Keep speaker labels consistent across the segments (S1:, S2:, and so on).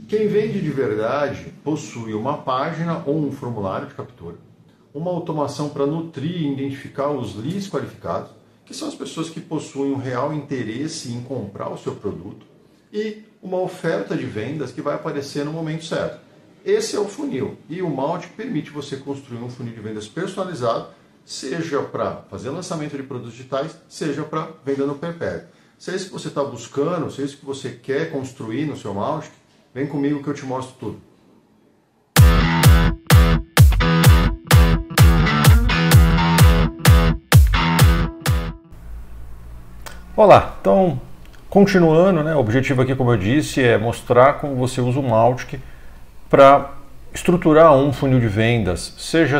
S1: Quem vende de verdade possui uma página ou um formulário de captura, uma automação para nutrir e identificar os leads qualificados, que são as pessoas que possuem um real interesse em comprar o seu produto, e uma oferta de vendas que vai aparecer no momento certo. Esse é o funil, e o Mautic permite você construir um funil de vendas personalizado, seja para fazer lançamento de produtos digitais, seja para venda no perpétuo. Se é isso que você está buscando, se é isso que você quer construir no seu Mautic, vem comigo que eu te mostro tudo.
S2: Olá, então continuando, né, o objetivo aqui, como eu disse, é mostrar como você usa o Mautic para estruturar um funil de vendas, seja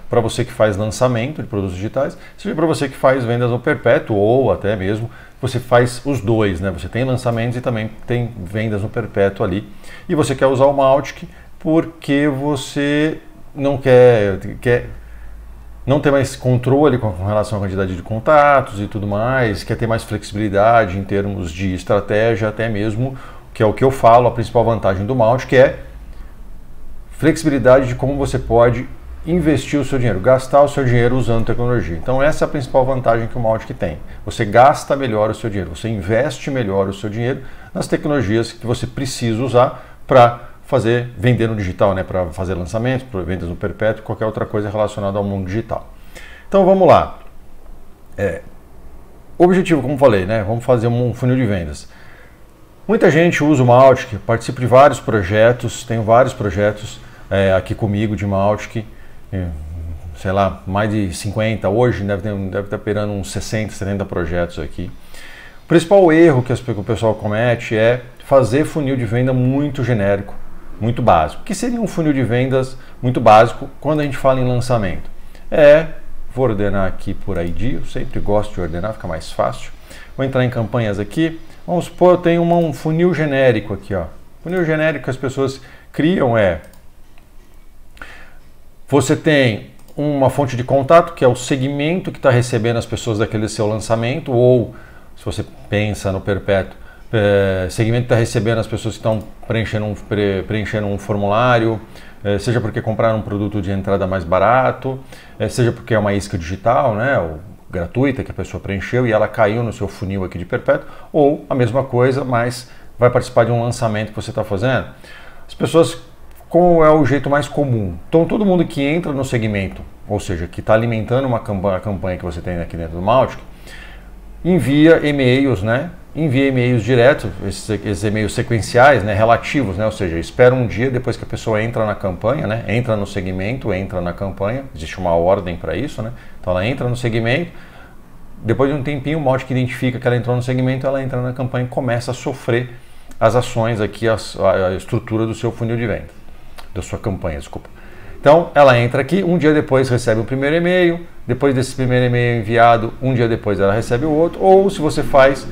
S2: para você que faz lançamento de produtos digitais, seja para você que faz vendas no perpétuo, ou até mesmo você faz os dois, né? Você tem lançamentos e também tem vendas no perpétuo ali. E você quer usar o Mautic porque você não quer não ter mais controle com relação à quantidade de contatos e tudo mais, quer ter mais flexibilidade em termos de estratégia, até mesmo, que é o que eu falo, a principal vantagem do Mautic é flexibilidade de como você pode investir o seu dinheiro, gastar o seu dinheiro usando tecnologia. Então essa é a principal vantagem que o Mautic tem. Você gasta melhor o seu dinheiro, você investe melhor o seu dinheiro nas tecnologias que você precisa usar para vender no digital, né? Para fazer lançamentos, para vendas no perpétuo, qualquer outra coisa relacionada ao mundo digital. Então vamos lá. O objetivo, como falei, né? Vamos fazer um funil de vendas. Muita gente usa o Mautic, participo de vários projetos, tenho vários projetos aqui comigo de Mautic, sei lá, mais de 50, hoje deve estar operando uns 60, 70 projetos aqui. O principal erro que o pessoal comete é fazer funil de venda muito genérico, muito básico. O que seria um funil de vendas muito básico quando a gente fala em lançamento? Vou ordenar aqui por ID, eu sempre gosto de ordenar, fica mais fácil. Vou entrar em campanhas aqui. Vamos supor, eu tenho um funil genérico aqui, ó. Funil genérico que as pessoas criam você tem uma fonte de contato, que é o segmento que está recebendo as pessoas daquele seu lançamento, ou, se você pensa no perpétuo, segmento que está recebendo as pessoas que estão preenchendo um formulário, seja porque compraram um produto de entrada mais barato, seja porque é uma isca digital, né, ou gratuita que a pessoa preencheu e ela caiu no seu funil aqui de perpétuo, ou a mesma coisa, mas vai participar de um lançamento que você está fazendo. As pessoas, como é o jeito mais comum? Então todo mundo que entra no segmento, ou seja, que está alimentando a campanha que você tem aqui dentro do Mautic, envia e-mails, né? Envia e-mails diretos, esses e-mails sequenciais, né, relativos, né, ou seja, espera um dia depois que a pessoa entra na campanha, né, entra no segmento, entra na campanha, existe uma ordem para isso, né, então ela entra no segmento, depois de um tempinho o Mautic identifica que ela entrou no segmento, ela entra na campanha e começa a sofrer as ações aqui, a estrutura do seu funil de venda, da sua campanha, desculpa. Então ela entra aqui, um dia depois recebe o primeiro e-mail, depois desse primeiro e-mail enviado, um dia depois ela recebe o outro, ou se você faz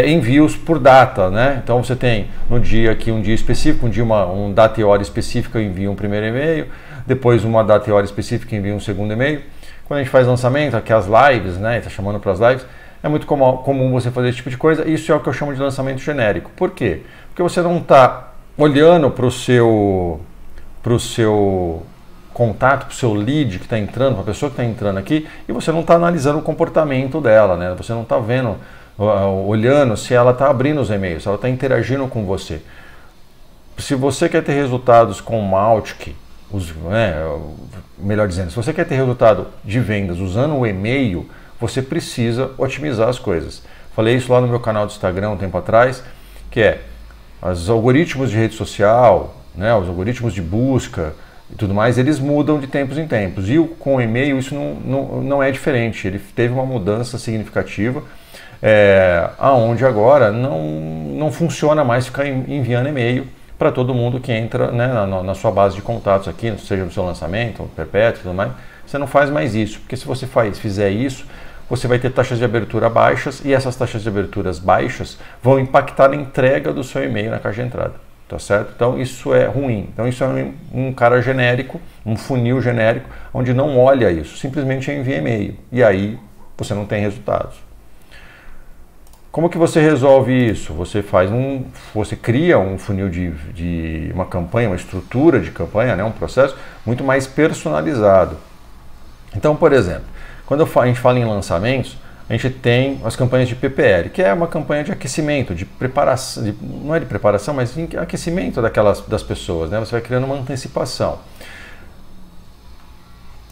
S2: envios por data, né? Então você tem no dia aqui um dia específico, uma data e hora específica, envia um primeiro e-mail, depois uma data e hora específica, envia um segundo e-mail. Quando a gente faz lançamento, aqui as lives, né? Está chamando para as lives, é muito comum você fazer esse tipo de coisa. Isso é o que eu chamo de lançamento genérico. Por quê? Porque você não está olhando para o seu contato, para o seu lead que está entrando, para a pessoa que está entrando aqui, e você não está analisando o comportamento dela, né? Você não está vendo, olhando se ela está abrindo os e-mails, se ela está interagindo com você. Se você quer ter resultados com o Mautic, melhor dizendo, se você quer ter resultado de vendas usando o e-mail, você precisa otimizar as coisas. Falei isso lá no meu canal do Instagram um tempo atrás, que os algoritmos de rede social, né, os algoritmos de busca e tudo mais, eles mudam de tempos em tempos. E com o e-mail isso não é diferente, ele teve uma mudança significativa, aonde agora não funciona mais ficar enviando e-mail para todo mundo que entra, né, na sua base de contatos aqui, seja no seu lançamento, perpétuo e tudo mais. Você não faz mais isso, porque se você fizer isso, você vai ter taxas de abertura baixas e essas taxas de aberturas baixas vão impactar na entrega do seu e-mail na caixa de entrada, tá certo? Então isso é ruim. Então isso é um cara genérico, um funil genérico, onde não olha isso, simplesmente envia e-mail e aí você não tem resultados. Como que você resolve isso? Você cria um funil de uma campanha, uma estrutura de campanha, né, um processo muito mais personalizado. Então, por exemplo, quando a gente fala em lançamentos, a gente tem as campanhas de PPL, que é uma campanha de aquecimento, de preparação, não é de preparação, mas de aquecimento das pessoas, né? Você vai criando uma antecipação.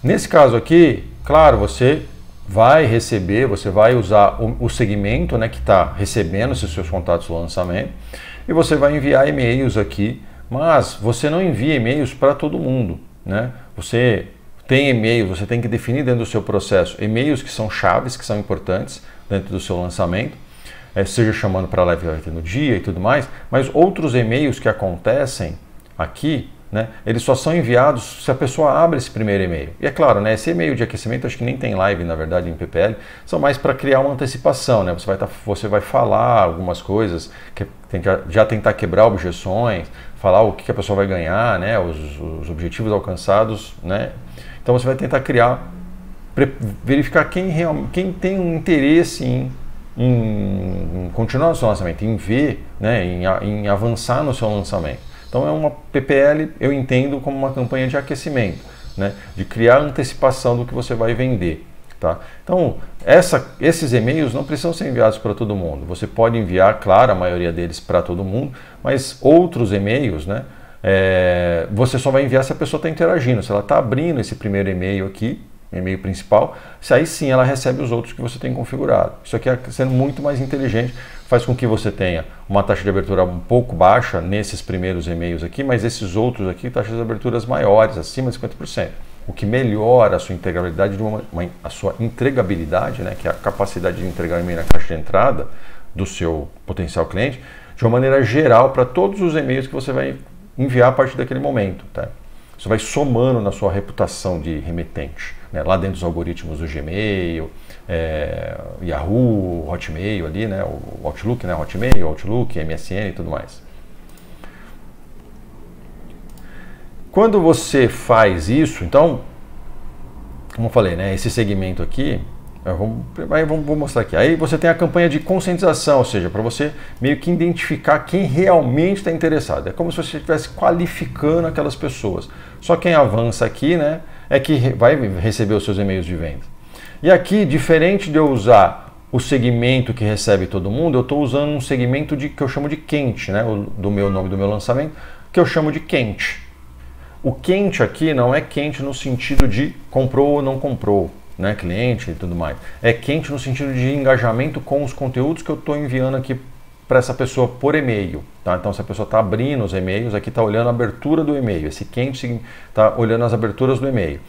S2: Nesse caso aqui, claro, você vai receber, você vai usar o segmento, né, que está recebendo esses seus contatos do lançamento, e você vai enviar e-mails aqui, mas você não envia e-mails para todo mundo, né? Você tem e-mails, você tem que definir dentro do seu processo e-mails que são chaves, que são importantes dentro do seu lançamento, seja chamando para a live no dia e tudo mais, mas outros e-mails que acontecem aqui, né, eles só são enviados se a pessoa abre esse primeiro e-mail. E é claro, né, esse e-mail de aquecimento, acho que nem tem live, na verdade, em PPL, são mais para criar uma antecipação, né? Você vai falar algumas coisas, já tentar quebrar objeções, falar o que a pessoa vai ganhar, né, os objetivos alcançados, né? Então você vai tentar verificar quem tem um interesse em continuar no seu lançamento, em ver, né, em avançar no seu lançamento. Então é uma PPL, eu entendo como uma campanha de aquecimento, né, de criar antecipação do que você vai vender. Tá? Então esses e-mails não precisam ser enviados para todo mundo. Você pode enviar, claro, a maioria deles para todo mundo, mas outros e-mails, né, você só vai enviar se a pessoa está interagindo, se ela está abrindo esse primeiro e-mail aqui, e-mail principal, se aí sim ela recebe os outros que você tem configurado. Isso aqui sendo muito mais inteligente, faz com que você tenha uma taxa de abertura um pouco baixa nesses primeiros e-mails aqui, mas esses outros aqui, taxas de aberturas maiores, acima de 50%, o que melhora a sua integrabilidade, a sua entregabilidade, né, que é a capacidade de entregar o e-mail na caixa de entrada do seu potencial cliente, de uma maneira geral para todos os e-mails que você vai enviar a partir daquele momento. Tá? Isso vai somando na sua reputação de remetente, né? Lá dentro dos algoritmos do Gmail, Yahoo, Hotmail ali, né? O Outlook, né? Hotmail, Outlook, MSN e tudo mais. Quando você faz isso, então, como eu falei, né? Esse segmento aqui, vou mostrar aqui. Aí você tem a campanha de conscientização, ou seja, para você meio que identificar quem realmente está interessado. É como se você estivesse qualificando aquelas pessoas. Só quem avança aqui, né, é que vai receber os seus e-mails de venda. E aqui, diferente de eu usar o segmento que recebe todo mundo, eu estou usando um segmento que eu chamo de quente, né, do meu nome do meu lançamento, que eu chamo de quente. O quente aqui não é quente no sentido de comprou ou não comprou, né, cliente e tudo mais. É quente no sentido de engajamento com os conteúdos que eu estou enviando aqui para essa pessoa por e-mail. Tá? Então, se a pessoa está abrindo os e-mails, aqui está olhando a abertura do e-mail. Esse quente está olhando as aberturas do e-mail.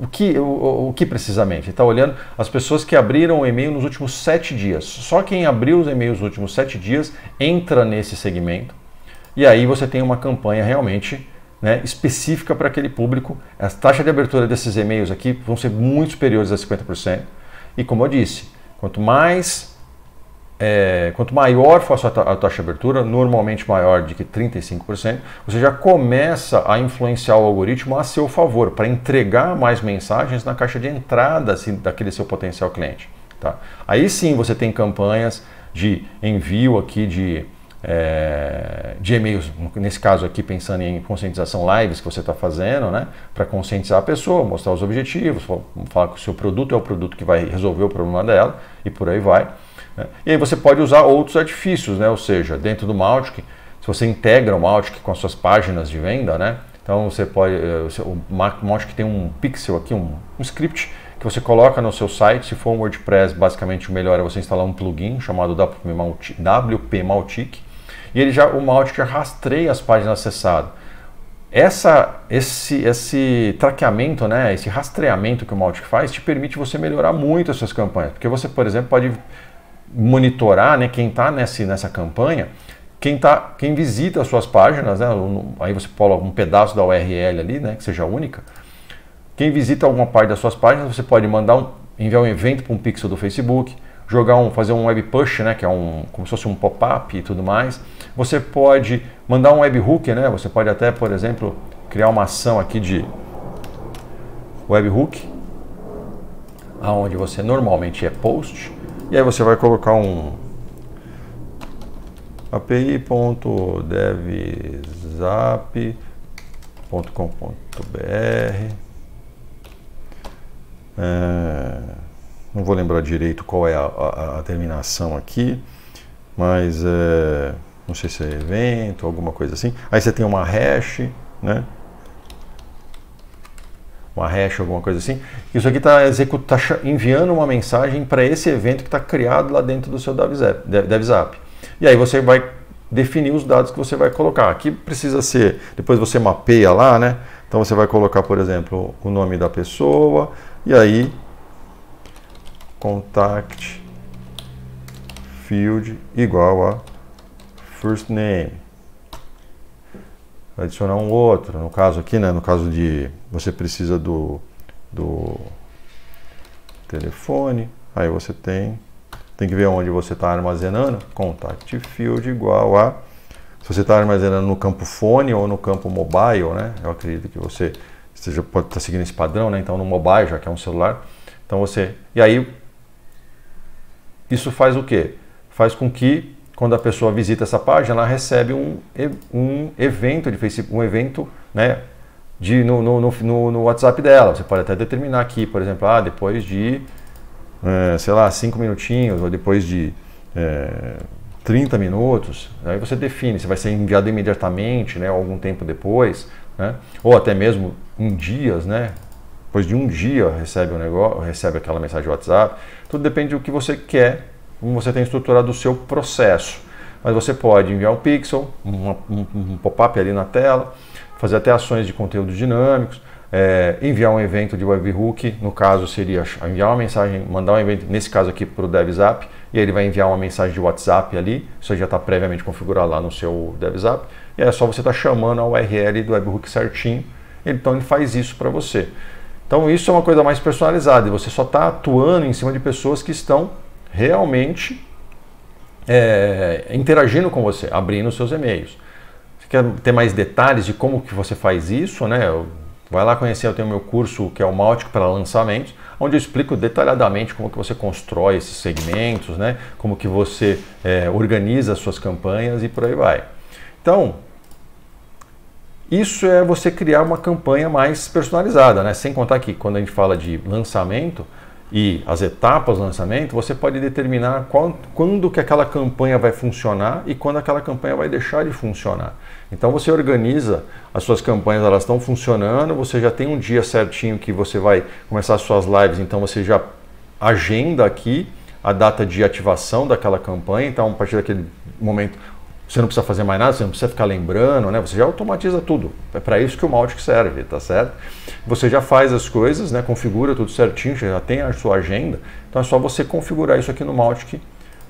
S2: O que precisamente? Está olhando as pessoas que abriram o e-mail nos últimos 7 dias. Só quem abriu os e-mails nos últimos 7 dias entra nesse segmento. E aí você tem uma campanha realmente, né, específica para aquele público. As taxas de abertura desses e-mails aqui vão ser muito superiores a 50%. E como eu disse, quanto maior for a taxa de abertura, normalmente maior de que 35%, você já começa a influenciar o algoritmo a seu favor, para entregar mais mensagens na caixa de entrada assim, daquele seu potencial cliente. Tá? Aí sim você tem campanhas de envio aqui de e-mails, nesse caso aqui pensando em conscientização lives que você está fazendo, né, para conscientizar a pessoa, mostrar os objetivos, falar que o seu produto é o produto que vai resolver o problema dela e por aí vai. Né. E aí você pode usar outros artifícios, né, ou seja, dentro do Mautic, se você integra o Mautic com as suas páginas de venda, né, então você pode, o Mautic tem um pixel aqui, um script que você coloca no seu site. Se for um WordPress, basicamente o melhor é você instalar um plugin chamado WP Mautic. E o Mautic já rastreia as páginas acessadas. Esse traqueamento, né, esse rastreamento que o Mautic faz, te permite você melhorar muito as suas campanhas. Porque você, por exemplo, pode monitorar, né, quem está nessa campanha, quem visita as suas páginas, né, aí você coloca um pedaço da URL ali, né, que seja única. Quem visita alguma parte das suas páginas, você pode enviar um evento para um pixel do Facebook, fazer um web push, né, que é como se fosse um pop-up e tudo mais. Você pode mandar um webhook, né? Você pode até, por exemplo, criar uma ação aqui de webhook, aonde você normalmente é post, e aí você vai colocar um api.devzap.com.br. Não vou lembrar direito qual é a terminação aqui, mas não sei se é evento, alguma coisa assim. Aí você tem uma hash, né? Uma hash, alguma coisa assim. Isso aqui está enviando uma mensagem para esse evento que está criado lá dentro do seu DevZap. E aí você vai definir os dados que você vai colocar. Aqui precisa ser, depois você mapeia lá, né? Então você vai colocar, por exemplo, o nome da pessoa e aí contact field igual a first name. Vai adicionar um outro, no caso aqui, né, no caso de você precisa do telefone, aí você tem que ver onde você está armazenando, contact field igual a, se você está armazenando no campo fone ou no campo mobile, né, eu acredito que você pode estar seguindo esse padrão, né, então no mobile, já que é um celular, então e aí, isso faz o quê? Faz com que quando a pessoa visita essa página, ela recebe um evento de Facebook, um evento, né, no WhatsApp dela. Você pode até determinar aqui, por exemplo, depois de, sei lá, 5 minutinhos, ou depois de 30 minutos. Aí você define se vai ser enviado imediatamente, né, ou algum tempo depois, né, ou até mesmo em dias, né. Depois de um dia recebe aquela mensagem de WhatsApp. Tudo depende do que você quer, como você tem estruturado o seu processo. Mas você pode enviar um pixel, um pop-up ali na tela, fazer até ações de conteúdo dinâmicos, enviar um evento de webhook, no caso seria enviar uma mensagem, mandar um evento, nesse caso aqui para o DevZap, e ele vai enviar uma mensagem de WhatsApp ali, isso já está previamente configurado lá no seu DevZap, e é só você estar chamando a URL do webhook certinho, então ele faz isso para você. Então isso é uma coisa mais personalizada, e você só está atuando em cima de pessoas que estão realmente interagindo com você, abrindo os seus e-mails. Você quer ter mais detalhes de como que você faz isso, né? Vai lá conhecer, eu tenho meu curso que é o Mautic para lançamentos, onde eu explico detalhadamente como que você constrói esses segmentos, né? Como que você organiza as suas campanhas e por aí vai. Então, isso é você criar uma campanha mais personalizada, né? Sem contar que quando a gente fala de lançamento e as etapas do lançamento, você pode determinar quando que aquela campanha vai funcionar e quando aquela campanha vai deixar de funcionar. Então você organiza as suas campanhas, elas estão funcionando, você já tem um dia certinho que você vai começar as suas lives, então você já agenda aqui a data de ativação daquela campanha, então a partir daquele momento você não precisa fazer mais nada, você não precisa ficar lembrando, né? Você já automatiza tudo. É para isso que o Mautic serve, tá certo? Você já faz as coisas, né? Configura tudo certinho, já tem a sua agenda. Então é só você configurar isso aqui no Mautic,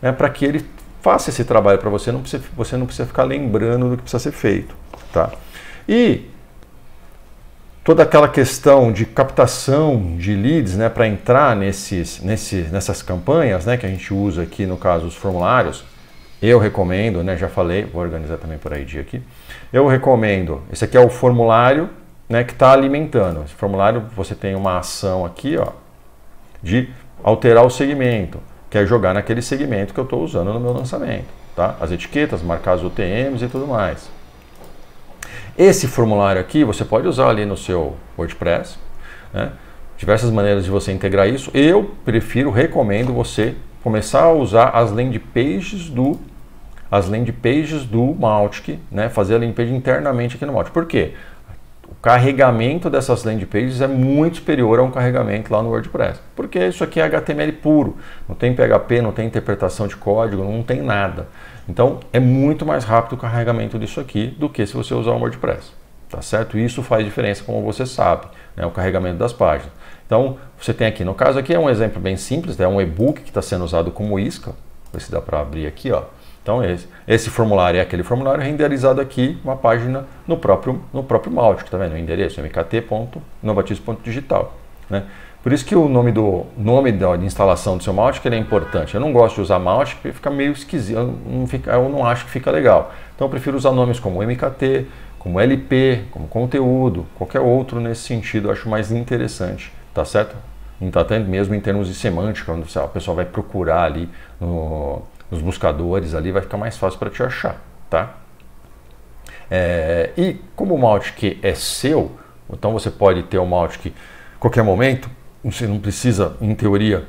S2: né? Para que ele faça esse trabalho para você, você não precisa ficar lembrando do que precisa ser feito, tá? E toda aquela questão de captação de leads, né? Para entrar nessas campanhas, né? Que a gente usa aqui, no caso, os formulários. Eu recomendo, né, já falei, vou organizar também por ID aqui. Eu recomendo, esse aqui é o formulário, né, que está alimentando. Esse formulário você tem uma ação aqui, ó, de alterar o segmento, que é jogar naquele segmento que eu estou usando no meu lançamento, tá? As etiquetas, marcar as UTMs e tudo mais. Esse formulário aqui você pode usar ali no seu WordPress, né? Diversas maneiras de você integrar isso. Eu recomendo você começar a usar as landing pages do Mautic, né? Fazer a landing page internamente aqui no Mautic. Por quê? O carregamento dessas landing pages é muito superior a um carregamento lá no WordPress. Porque isso aqui é HTML puro, não tem PHP, não tem interpretação de código, não tem nada. Então é muito mais rápido o carregamento disso aqui do que se você usar o WordPress. Tá certo? Isso faz diferença, como você sabe, né? O carregamento das páginas. Então, você tem aqui, no caso aqui é um exemplo bem simples, é um e-book que está sendo usado como isca. Vou ver se dá para abrir aqui, ó. Então, esse formulário é aquele formulário renderizado aqui, uma página no próprio Mautic, tá vendo? O endereço mkt.inovatis.digital, né? Por isso que o nome de instalação do seu Mautic ele é importante. Eu não gosto de usar Mautic porque fica meio esquisito, eu não acho que fica legal. Então, eu prefiro usar nomes como MKT, como LP, como conteúdo, qualquer outro nesse sentido, eu acho mais interessante, tá certo? Então, até mesmo em termos de semântica, quando a pessoa vai procurar ali nos buscadores ali, vai ficar mais fácil para te achar, tá? E como o Mautic é seu, então você pode ter o Mautic a qualquer momento, você não precisa, em teoria,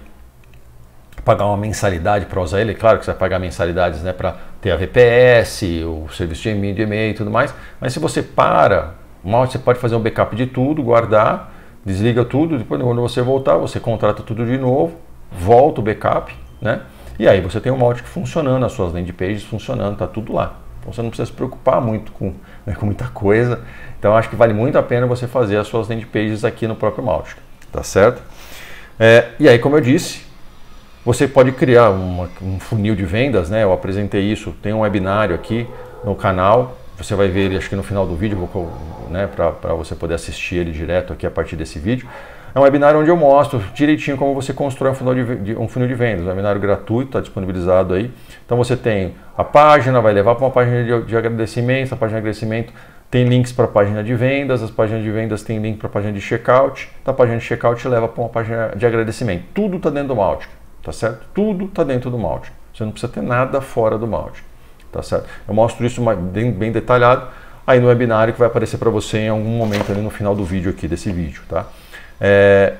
S2: pagar uma mensalidade para usar ele. Claro que você vai pagar mensalidades, né, para ter a VPS, o serviço de e-mail e tudo mais, mas se você para o Mautic, você pode fazer um backup de tudo, guardar, desliga tudo, depois quando você voltar, você contrata tudo de novo, volta o backup, né? E aí você tem o Mautic funcionando, as suas landing pages funcionando, tá tudo lá. Então você não precisa se preocupar muito com muita coisa. Então acho que vale muito a pena você fazer as suas landing pages aqui no próprio Mautic, tá certo? E aí, como eu disse, você pode criar um funil de vendas, né? Eu apresentei isso, tem um webinário aqui no canal, você vai ver ele acho que no final do vídeo, né, para você poder assistir ele direto aqui a partir desse vídeo. É um webinário onde eu mostro direitinho como você constrói um funil de vendas. Um webinário gratuito, está disponibilizado aí. Então você tem a página, vai levar para uma página de agradecimento. A página de agradecimento tem links para a página de vendas. As páginas de vendas tem link para a página de checkout. Da página de checkout leva para uma página de agradecimento. Tudo está dentro do Mautic, tá certo? Tudo está dentro do Mautic. Você não precisa ter nada fora do Mautic, tá certo? Eu mostro isso bem detalhado aí no webinário que vai aparecer para você em algum momento ali no final do vídeo aqui, desse vídeo, tá?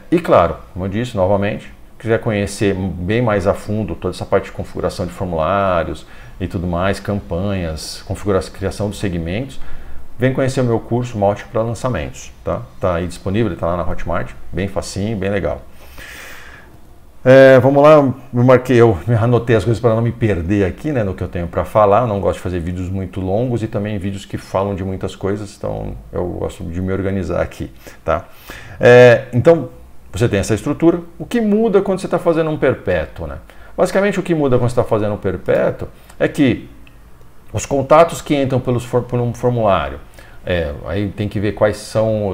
S2: E claro, como eu disse novamente, quiser conhecer bem mais a fundo toda essa parte de configuração de formulários e tudo mais, campanhas, configuração, criação dos segmentos, vem conhecer o meu curso Mautic para lançamentos, tá? Tá aí disponível, está lá na Hotmart, bem facinho, bem legal. Vamos lá, eu anotei as coisas para não me perder aqui, né, no que eu tenho para falar. Eu não gosto de fazer vídeos muito longos e também vídeos que falam de muitas coisas, então eu gosto de me organizar aqui, tá? Então, você tem essa estrutura. O que muda quando você está fazendo um perpétuo, né? Basicamente, o que muda quando você está fazendo um perpétuo é que os contatos que entram por um formulário, aí tem que ver quais são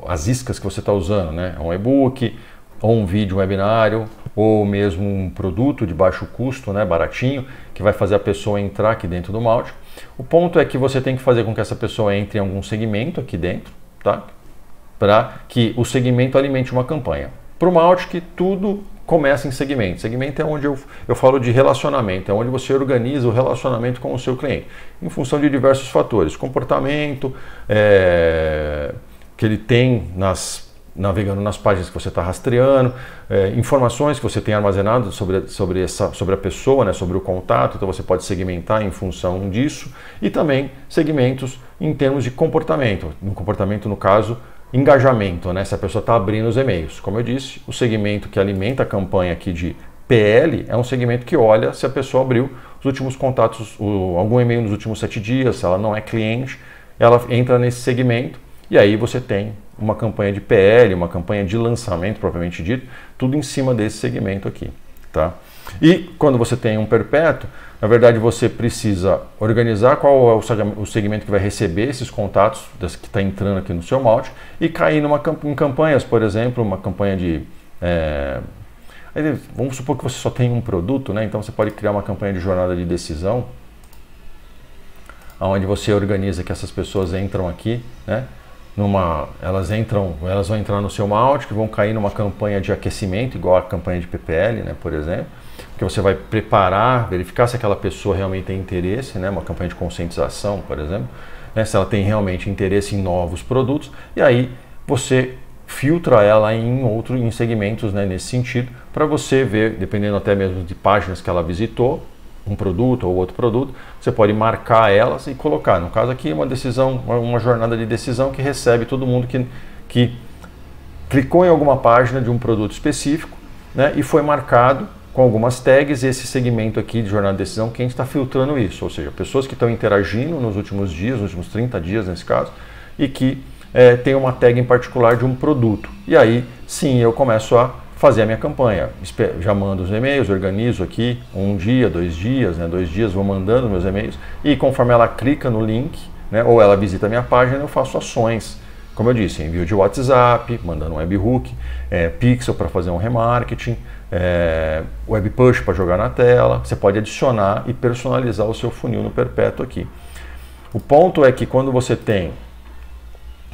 S2: as iscas que você está usando, né? É um e-book, ou um vídeo, um webinário, ou mesmo um produto de baixo custo, né, baratinho, que vai fazer a pessoa entrar aqui dentro do Mautic. O ponto é que você tem que fazer com que essa pessoa entre em algum segmento aqui dentro, tá? Para que o segmento alimente uma campanha. Para o Mautic, tudo começa em segmento. Segmento é onde eu falo de relacionamento, é onde você organiza o relacionamento com o seu cliente, em função de diversos fatores. Comportamento que ele tem navegando nas páginas que você está rastreando, informações que você tem armazenado sobre a pessoa, né, sobre o contato, então você pode segmentar em função disso, e também segmentos em termos de comportamento. No comportamento, no caso, engajamento, né, se a pessoa está abrindo os e-mails. Como eu disse, o segmento que alimenta a campanha aqui de PL é um segmento que olha se a pessoa abriu os últimos contatos, algum e-mail nos últimos 7 dias, se ela não é cliente, ela entra nesse segmento, e aí você tem uma campanha de PL, uma campanha de lançamento propriamente dito, tudo em cima desse segmento aqui, tá? E quando você tem um perpétuo, na verdade você precisa organizar qual é o segmento que vai receber esses contatos que está entrando aqui no seu Mautic e cair em campanhas, por exemplo, uma campanha de... vamos supor que você só tem um produto, né? Então você pode criar uma campanha de jornada de decisão, onde você organiza que essas pessoas entram aqui, né? Elas vão entrar no seu Mautic, vão cair numa campanha de aquecimento, igual a campanha de PPL, né, por exemplo, que você vai preparar, verificar se aquela pessoa realmente tem interesse, né, uma campanha de conscientização, por exemplo, né, se ela tem realmente interesse em novos produtos, e aí você filtra ela em segmentos, né, nesse sentido, para você ver, dependendo até mesmo de páginas que ela visitou, um produto ou outro produto, você pode marcar elas e colocar. No caso aqui, uma jornada de decisão que recebe todo mundo que clicou em alguma página de um produto específico, né, e foi marcado com algumas tags esse segmento aqui de jornada de decisão que a gente está filtrando isso, ou seja, pessoas que estão interagindo nos últimos dias, nos últimos 30 dias nesse caso, e que tem uma tag em particular de um produto. E aí, sim, eu começo a fazer a minha campanha. Já mando os e-mails, organizo aqui 1 dia, 2 dias, né? 2 dias vou mandando meus e-mails e conforme ela clica no link, né, ou ela visita a minha página, eu faço ações. Como eu disse, envio de WhatsApp, mandando um webhook, pixel para fazer um remarketing, web push para jogar na tela. Você pode adicionar e personalizar o seu funil no perpétuo aqui. O ponto é que quando você tem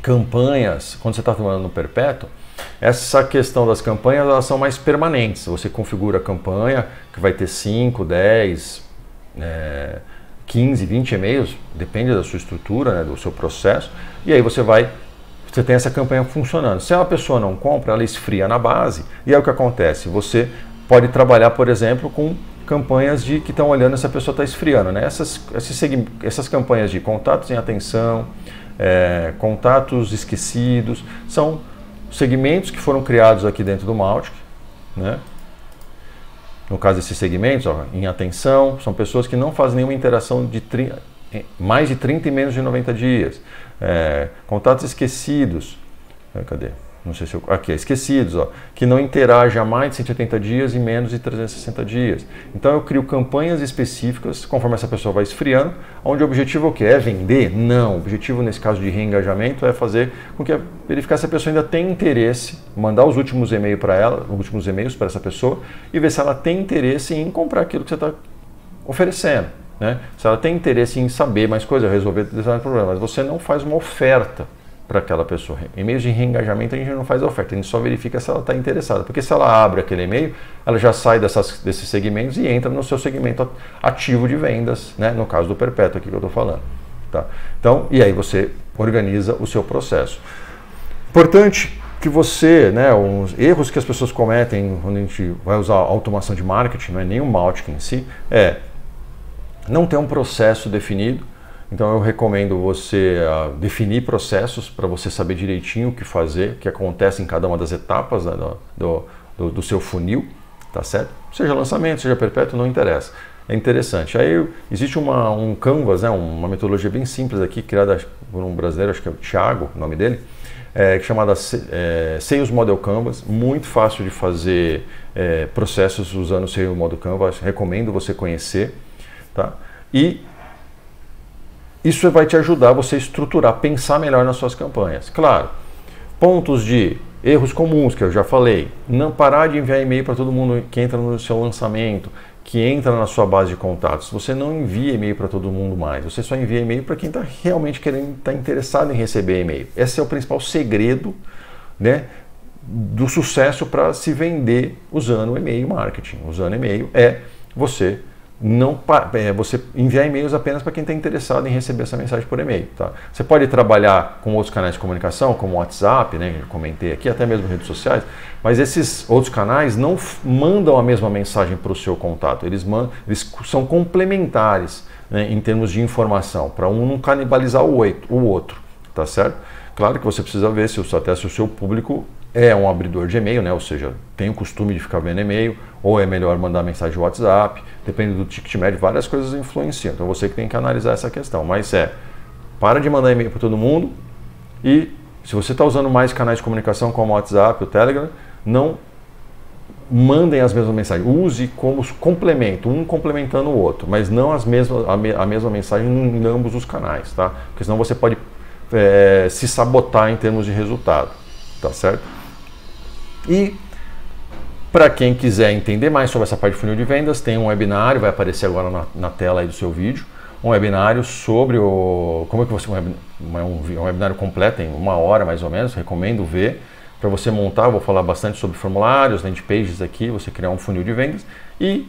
S2: campanhas, quando você está trabalhando no perpétuo, Essa questão das campanhas, elas são mais permanentes. Você configura a campanha que vai ter 5, 10, 15, 20 e-mails, depende da sua estrutura, né, do seu processo, e aí você tem essa campanha funcionando. Se uma pessoa não compra, ela esfria na base, e aí o que acontece? Você pode trabalhar, por exemplo, com campanhas que estão olhando se a pessoa está esfriando, né? Essas campanhas de contatos em atenção, contatos esquecidos, são segmentos que foram criados aqui dentro do Mautic, né? No caso desses segmentos, em atenção, são pessoas que não fazem nenhuma interação de mais de 30 e menos de 90 dias. Contatos esquecidos, cadê? Não sei se aqui, esquecidos, que não interagem há mais de 180 dias e menos de 360 dias. Então eu crio campanhas específicas, conforme essa pessoa vai esfriando, onde o objetivo é o quê? É vender? Não. O objetivo nesse caso de reengajamento é fazer com que verificar se a pessoa ainda tem interesse, mandar os últimos e-mails para ela, os últimos e-mails para essa pessoa e ver se ela tem interesse em comprar aquilo que você está oferecendo, né? Se ela tem interesse em saber mais coisas, resolver determinados problemas, você não faz uma oferta para aquela pessoa. E-mails de reengajamento a gente não faz a oferta, a gente só verifica se ela está interessada, porque se ela abre aquele e-mail, ela já sai desses segmentos e entra no seu segmento ativo de vendas, né? No caso do perpétuo aqui que eu estou falando. Tá? Então, e aí você organiza o seu processo. Importante que você, né, os erros que as pessoas cometem quando a gente vai usar automação de marketing, não é nem o Mautic em si, não ter um processo definido. Então eu recomendo você definir processos para você saber direitinho o que fazer, o que acontece em cada uma das etapas, né, do seu funil, tá certo? Seja lançamento, seja perpétuo, não interessa. É interessante. Aí existe um Canvas, né, uma metodologia bem simples aqui, criada por um brasileiro, acho que é o Thiago, o nome dele, que é chamada Sales Model Canvas, muito fácil de fazer processos usando o Sales Model Canvas, recomendo você conhecer, tá? E isso vai te ajudar a você estruturar, pensar melhor nas suas campanhas. Claro, pontos de erros comuns que eu já falei, não parar de enviar e-mail para todo mundo que entra no seu lançamento, que entra na sua base de contatos. Você não envia e-mail para todo mundo mais, você só envia e-mail para quem está realmente está interessado em receber e-mail. Esse é o principal segredo, né, do sucesso para se vender usando e-mail marketing. Usando e-mail você enviar e-mails apenas para quem está interessado em receber essa mensagem por e-mail. Tá? Você pode trabalhar com outros canais de comunicação, como o WhatsApp, né, que eu comentei aqui, até mesmo redes sociais, mas esses outros canais não mandam a mesma mensagem para o seu contato, eles são complementares, né, em termos de informação, para um não canibalizar o outro, tá certo? Claro que você precisa ver se o seu público é um abridor de e-mail, né? Ou seja, tem o costume de ficar vendo e-mail, ou é melhor mandar mensagem de WhatsApp, depende do ticket médio, várias coisas influenciam. Então você que tem que analisar essa questão. Mas para de mandar e-mail para todo mundo e se você está usando mais canais de comunicação como o WhatsApp, o Telegram, não mandem as mesmas mensagens. Use como complemento, um complementando o outro, mas não a mesma mensagem em ambos os canais, tá? Porque senão você pode se sabotar em termos de resultado, tá certo? E para quem quiser entender mais sobre essa parte de funil de vendas, tem um webinário, vai aparecer agora na tela aí do seu vídeo, um webinário sobre como é que você um webinário completo em 1 hora mais ou menos, recomendo ver para você montar. Eu vou falar bastante sobre formulários, landing pages aqui, você criar um funil de vendas. E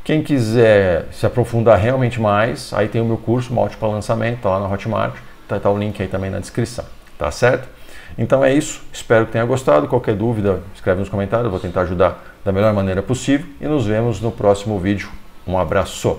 S2: quem quiser se aprofundar realmente mais, aí tem o meu curso Mautic para lançamento, tá lá na Hotmart, tá o link aí também na descrição, tá certo? Então é isso, espero que tenha gostado. Qualquer dúvida, escreve nos comentários, eu vou tentar ajudar da melhor maneira possível e nos vemos no próximo vídeo. Um abraço!